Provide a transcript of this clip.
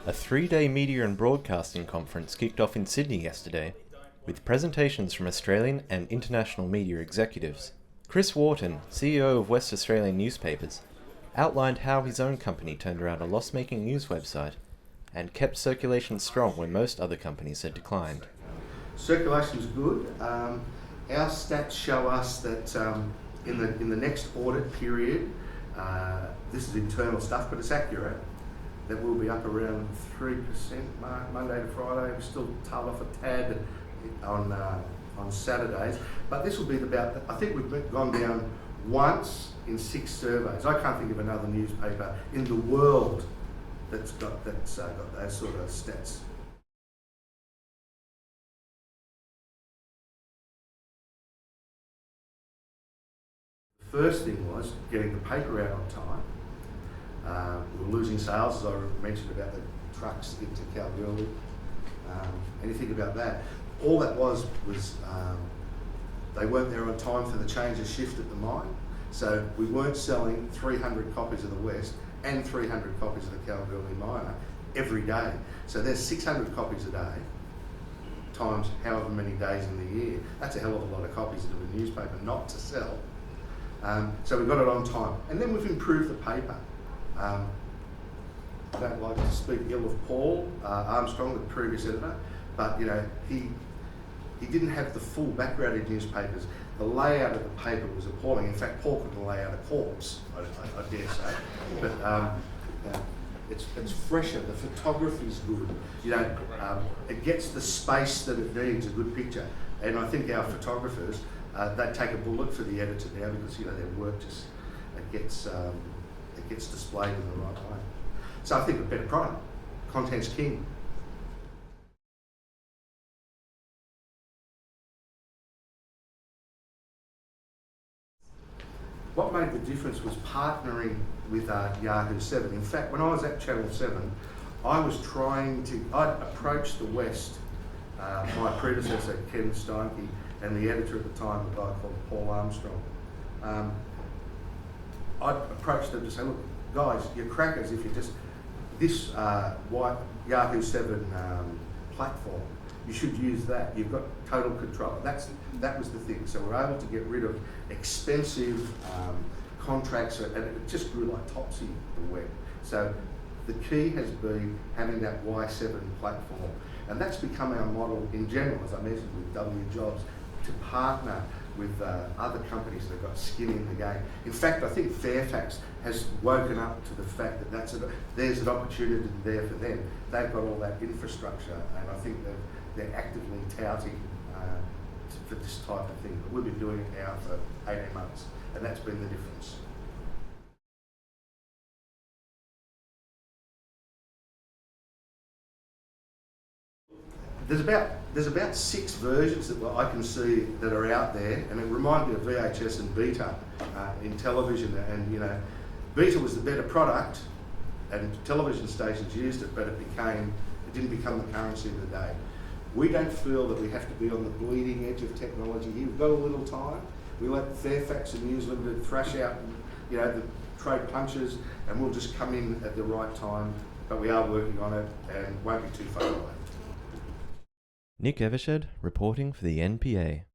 A three-day media and broadcasting conference kicked off in Sydney yesterday, with presentations from Australian and international media executives. Chris Wharton, CEO of West Australian Newspapers, outlined how his own company turned around a loss-making news website and kept circulation strong when most other companies had declined. Circulation's good. Our stats show us that in the next audit period, this is internal stuff, but it's accurate, that we'll be up around 3% Monday to Friday. We're still tailed off a tad on Saturdays, but this will be about, I think we've gone down once in 6 surveys. I can't think of another newspaper in the world that's got those sort of stats. The first thing was getting the paper out on time. We were losing sales, as I mentioned about the trucks into Kalgoorlie. Anything about that? All that was they weren't there on time for the change of shift at the mine. So we weren't selling 300 copies of the West and 300 copies of the Kalgoorlie Miner every day. So there's 600 copies a day times however many days in the year. That's a hell of a lot of copies into a newspaper not to sell. So we got it on time. And then we've improved the paper. I don't like to speak ill of Paul Armstrong, the previous editor, but he didn't have the full background in newspapers. The layout of the paper was appalling. In fact, Paul couldn't lay out a corpse, I dare say. But it's fresher. The photography's good. It gets the space that it needs. A good picture, and I think our photographers they take a bullet for the editor now because their work just gets displayed in the right way. So I think a better product. Content's king. What made the difference was partnering with Yahoo 7. In fact, when I was at Channel 7, I'd approached the West, my predecessor Ken Steinke, and the editor at the time, a guy called Paul Armstrong. I'd approached them to say, look, guys, you're crackers if you just, this Yahoo 7 platform, you should use that. You've got total control. That was the thing. So we're able to get rid of expensive contracts, and it just grew like topsy, the web. So the key has been having that Y7 platform. And that's become our model in general, as I mentioned, with W Jobs, to partner with other companies that have got skin in the game. In fact, I think Fairfax has woken up to the fact that there's an opportunity there for them. They've got all that infrastructure, and I think they're actively touting for this type of thing. But we've been doing it now for 18 months, and that's been the difference. There's about 6 versions that I can see that are out there, and it reminds me of VHS and Beta in television. And Beta was the better product, and television stations used it, but it didn't become the currency of the day. We don't feel that we have to be on the bleeding edge of technology here. We've got a little time. We let Fairfax and News Limited thrash out, the trade punches, and we'll just come in at the right time. But we are working on it, and won't be too far away. Nick Evershed reporting for the NPA.